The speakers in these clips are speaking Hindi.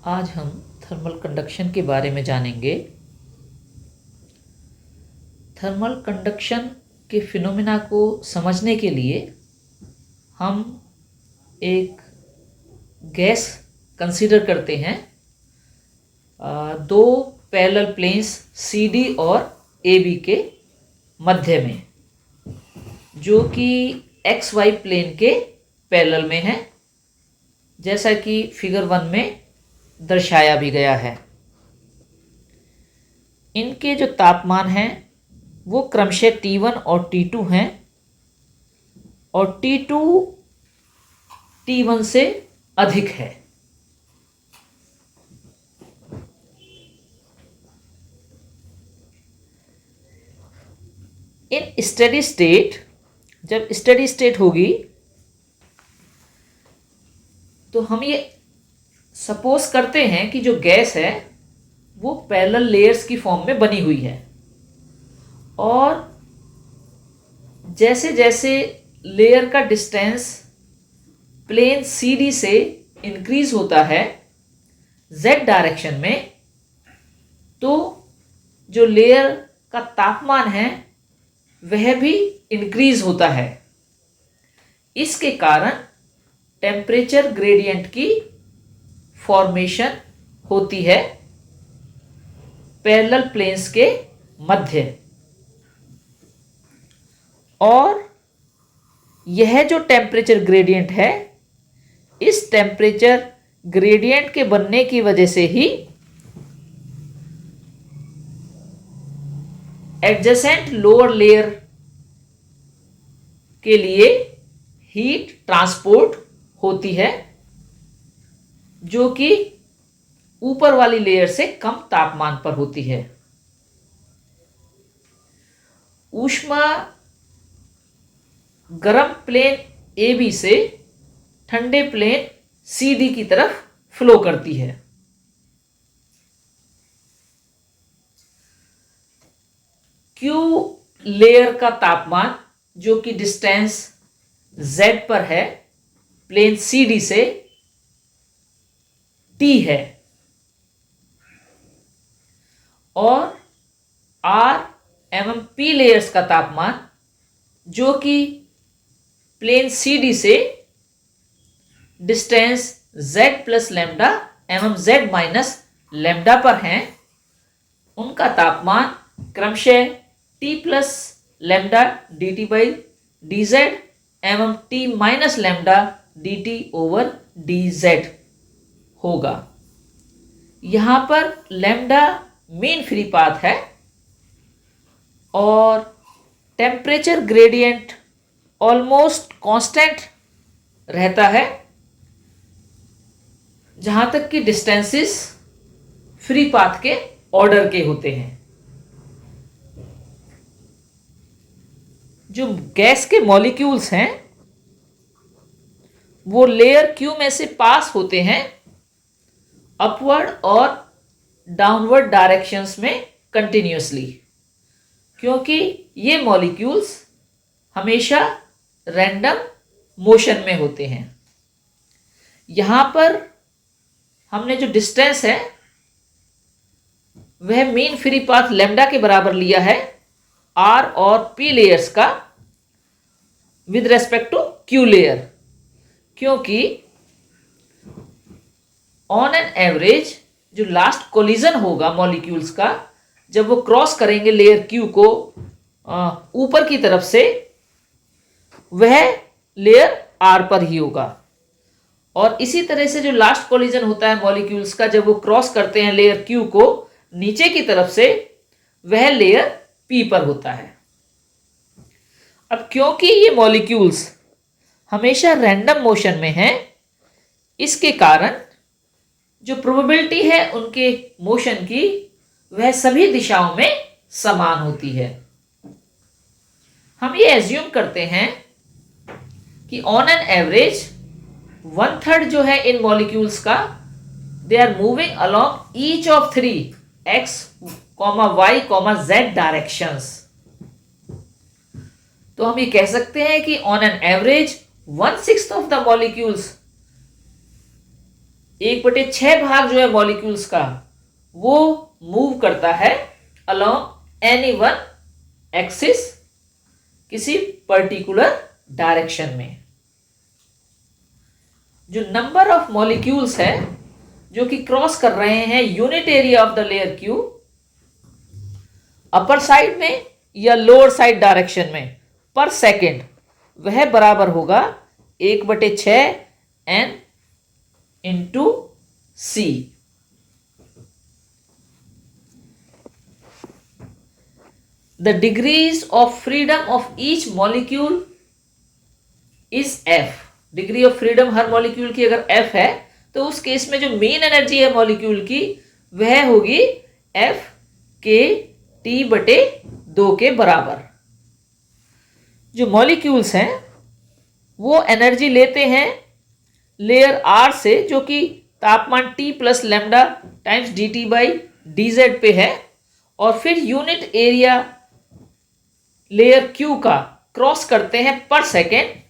आज हम थर्मल कंडक्शन के बारे में जानेंगे। थर्मल कंडक्शन के फिनोमेना को समझने के लिए हम एक गैस कंसीडर करते हैं। दो पैरेलल प्लेन्स सी डी और ए बी के मध्य में, जो कि एक्स वाई प्लेन के पैरेलल में है, जैसा कि फिगर 1 में दर्शाया भी गया है। इनके जो तापमान हैं वो क्रमशः T1 और T2 हैं, और T2 T1 से अधिक है। इन स्टेडी स्टेट, जब स्टेडी स्टेट होगी तो हम ये सपोज करते हैं कि जो गैस है वो पैरेलल लेयर्स की फॉर्म में बनी हुई है, और जैसे जैसे लेयर का डिस्टेंस प्लेन सी डी से इंक्रीज होता है जेड डायरेक्शन में, तो जो लेयर का तापमान है वह भी इंक्रीज होता है। इसके कारण टेम्परेचर ग्रेडियंट की फॉर्मेशन होती है पैरेलल प्लेन्स के मध्य। और यह जो टेम्परेचर ग्रेडियंट है, इस टेम्परेचर ग्रेडियंट के बनने की वजह से ही एडजेसेंट लोअर लेयर के लिए हीट ट्रांसपोर्ट होती है, जो कि ऊपर वाली लेयर से कम तापमान पर होती है। ऊष्मा गर्म प्लेन ए बी से ठंडे प्लेन सी डी की तरफ फ्लो करती है। क्यू लेयर का तापमान, जो कि डिस्टेंस z पर है प्लेन सी डी से, T है, और R एवं P लेयर्स का तापमान, जो कि प्लेन सी डी से डिस्टेंस z प्लस लैम्डा एवं z माइनस लैम्डा पर हैं, उनका तापमान क्रमशः T plus lambda D T by D Z एवं T minus lambda D T over D Z होगा। यहाँ पर लैम्डा मीन फ्री पाथ है, और टेम्परेचर ग्रेडियंट ऑलमोस्ट कांस्टेंट रहता है जहाँ तक कि डिस्टेंसेस फ्री पाथ के ऑर्डर के होते हैं। जो गैस के मॉलिक्यूल्स हैं वो लेयर क्यू में से पास होते हैं अपवर्ड और डाउनवर्ड डायरेक्शंस में कंटिन्यूअसली, क्योंकि ये मॉलिक्यूल्स हमेशा रैंडम मोशन में होते हैं। यहाँ पर हमने जो डिस्टेंस है वह मीन फ्री पाथ लैम्डा के बराबर लिया है R और P लेयर्स का with respect to Q layer, क्योंकि ऑन एन एवरेज जो लास्ट कोलिजन होगा मॉलिक्यूल्स का, जब वो क्रॉस करेंगे लेयर Q को ऊपर की तरफ से, वह लेयर R पर ही होगा। और इसी तरह से जो लास्ट कोलिजन होता है मॉलिक्यूल्स का, जब वो क्रॉस करते हैं लेयर Q को नीचे की तरफ से, वह लेयर P पर होता है। अब क्योंकि ये मॉलिक्यूल्स हमेशा रैंडम मोशन में हैं, इसके कारण जो प्रोबेबिलिटी है उनके मोशन की, वह सभी दिशाओं में समान होती है। हम ये एज्यूम करते हैं कि ऑन एन एवरेज 1/3 जो है इन मॉलिक्यूल्स का, they are moving along each of 3 x, y, z directions. तो हम ये कह सकते हैं कि on an average 1/6 of the molecules 1/6 भाग जो है मॉलिक्यूल्स का वो मूव करता है अलोंग एनी वन एक्सिस, किसी पर्टिकुलर डायरेक्शन में। जो नंबर ऑफ मॉलिक्यूल्स है जो कि क्रॉस कर रहे हैं unit area of the layer Q upper side में या लोअर साइड डायरेक्शन में पर सेकेंड, वह बराबर होगा 1/6 n into C. The degrees of freedom of each molecule is f। Degree of freedom हर मॉलिक्यूल की अगर f है तो उस केस में जो मेन एनर्जी है मॉलिक्यूल की वह होगी F के T/2 के बराबर। जो मॉलिक्यूल्स हैं वो एनर्जी लेते हैं लेयर R से, जो कि तापमान T plus lambda times dt/dz पे है, और फिर यूनिट एरिया लेयर Q का क्रॉस करते हैं पर सेकेंड,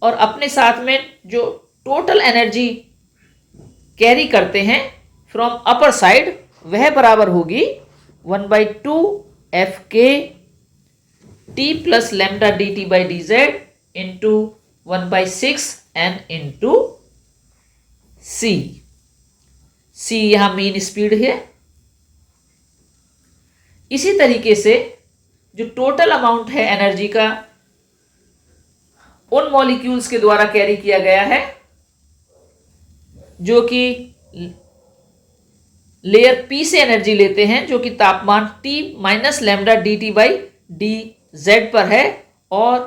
और अपने साथ में जो टोटल एनर्जी कैरी करते हैं फ्रॉम अपर साइड वह बराबर होगी 1/2 F के T plus lambda dt/dz into 1/6 n into C। C यहां मीन स्पीड है। इसी तरीके से जो टोटल अमाउंट है एनर्जी का उन मॉलिक्यूल्स के द्वारा कैरी किया गया है जो कि लेयर P से एनर्जी लेते हैं, जो कि तापमान T माइनस लैम्डा dt/dz पर है, और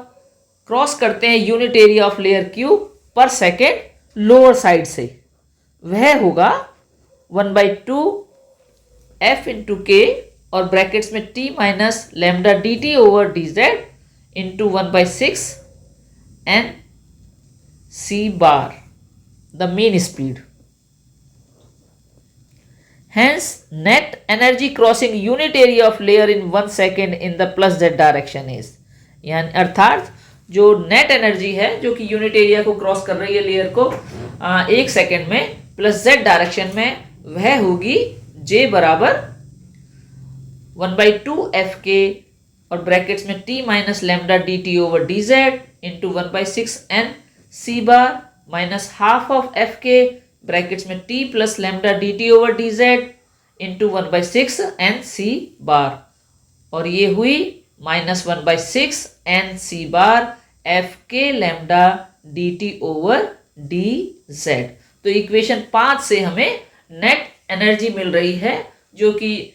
क्रॉस करते हैं unit area of layer Q पर सेकेंड लोअर साइड से, वह होगा 1/2 F इंटू के और ब्रैकेट्स में T minus lambda dt/dz into 1/6 n C bar, the mean speed. Hence, net energy crossing unit area of layer in 1 second in the plus z direction is, यानी अर्थात जो नेट एनर्जी है जो कि यूनिट एरिया को क्रॉस कर रही है लेयर को 1 सेकेंड में प्लस z डायरेक्शन में, वह होगी J बराबर 1/2 F के और ब्रैकेट्स में T minus lambda dt/dz into 1/6 n C bar minus half of F के ब्रैकेट्स में T plus lambda dt/dz into 1/6 n C बार, और ये हुई माइनस 1/6 n C बार F के लैम्डा dt/dz। तो इक्वेशन 5 से हमें नेट एनर्जी मिल रही है जो कि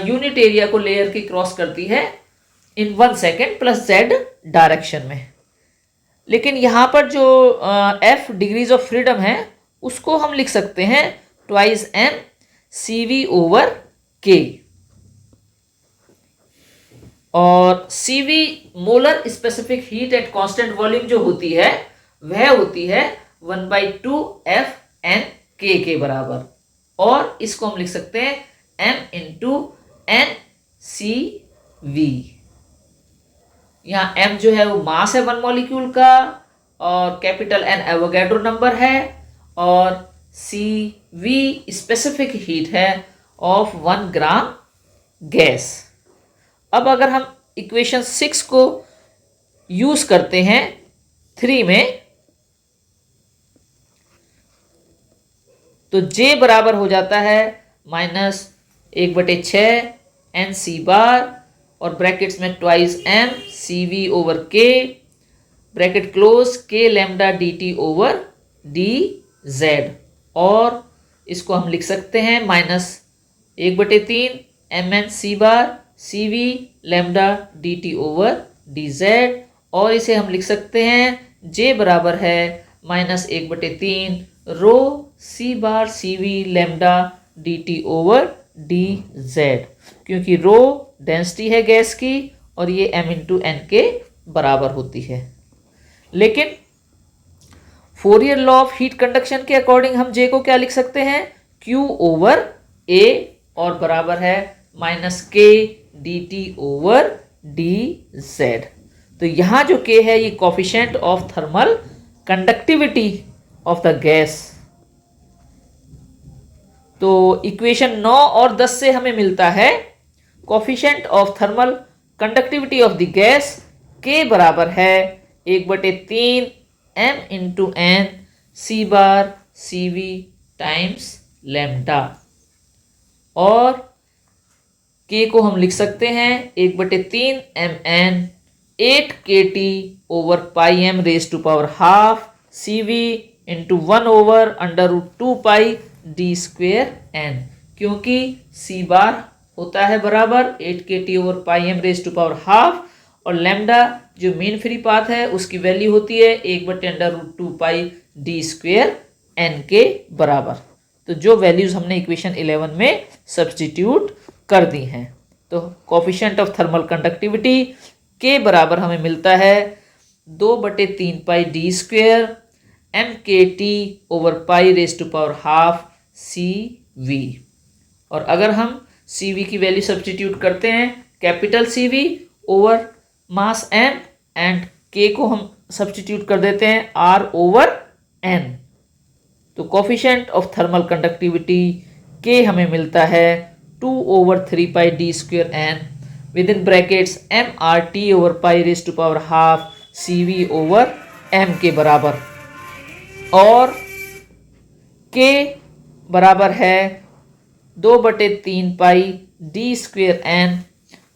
यूनिट एरिया को लेयर की क्रॉस करती है इन 1 सेकेंड प्लस z डायरेक्शन में। लेकिन यहाँ पर जो F डिग्रीज ऑफ फ्रीडम है उसको हम लिख सकते हैं ट्वाइस m CV/K, और CV molar specific heat at constant volume जो होती है वह होती है 1/2 F n K के बराबर, और इसको हम लिख सकते हैं m इंटू n CV। यहाँ m जो है वो मास है वन मॉलिक्यूल का, और कैपिटल N एवोगैड्रो नंबर है, और CV स्पेसिफिक हीट है ऑफ 1 ग्राम गैस। अब अगर हम इक्वेशन 6 को यूज करते हैं 3 में, तो J बराबर हो जाता है माइनस 1/6 n C बार और ब्रैकेट्स में twice m CV/K bracket close K lambda dt/dz, और इसको हम लिख सकते हैं माइनस 1/3 mn C बार CV लैम्डा dt/dz, और इसे हम लिख सकते हैं J बराबर है माइनस 1/3 रो C बार CV लैम्डा dt/dz, क्योंकि रो डेंसिटी है गैस की और ये m इंटू n के बराबर होती है। लेकिन Fourier law of heat conduction के अकॉर्डिंग हम J को क्या लिख सकते हैं, Q/A, और बराबर है माइनस K dt/dz। तो यहाँ जो K है ये coefficient of thermal conductivity of the gas तो इक्वेशन 9 और 10 से हमें मिलता है coefficient of thermal conductivity of the gas के बराबर है 1/3 m into N C bar C V times lambda, और k को हम लिख सकते हैं 1/3 mn 8 kT over pi m raise to power half CV into 1/√2 pi d square n, क्योंकि c बार होता है बराबर 8 kT over pi m raise to power half, और लैम्डा जो मीन फ्री पाथ है उसकी वैल्यू होती है 1/√2 पाई d स्क्वेयर n के बराबर। तो जो वैल्यूज हमने इक्वेशन 11 में सब्स्टिट्यूट कर दी हैं, तो कोफिशिएंट ऑफ थर्मल कंडक्टिविटी के बराबर हमें मिलता है 2/3 pi D square M K T over pi raise to power half C V. और अगर हम सी वी की वैल्यू सब्स्टिट्यूट करते हैं capital C V over mass M, and K को हम सब्स्टिट्यूट कर देते हैं आर ओवर एन, तो coefficient of thermal conductivity K हमें मिलता है 2/3 pi D square N with in brackets M R T over pi raise to power half C V over M के बराबर, और के बराबर है 2/3 पाई डी स्क्वेयर एन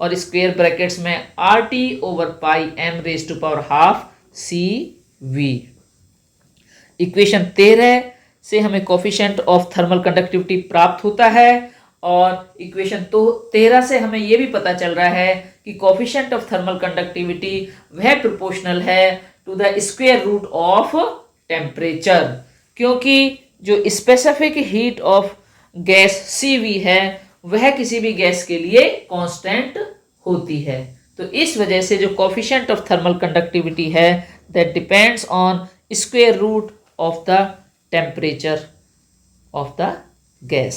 और स्क्वेयर ब्रैकेट्स में R T over pi M raise to power half C V. Equation 13 से हमें कोफिशिएंट ऑफ थर्मल कंडक्टिविटी प्राप्त होता है, और इक्वेशन 13 से हमें यह भी पता चल रहा है कि कोफिशिएंट ऑफ थर्मल कंडक्टिविटी वह प्रोपोर्शनल है to the square root of temperature, क्योंकि जो specific heat of gas CV है वह किसी भी गैस के लिए कांस्टेंट होती है। तो इस वजह से जो कोफिशिएंट ऑफ थर्मल कंडक्टिविटी है that depends on square root of the temperature of the gas।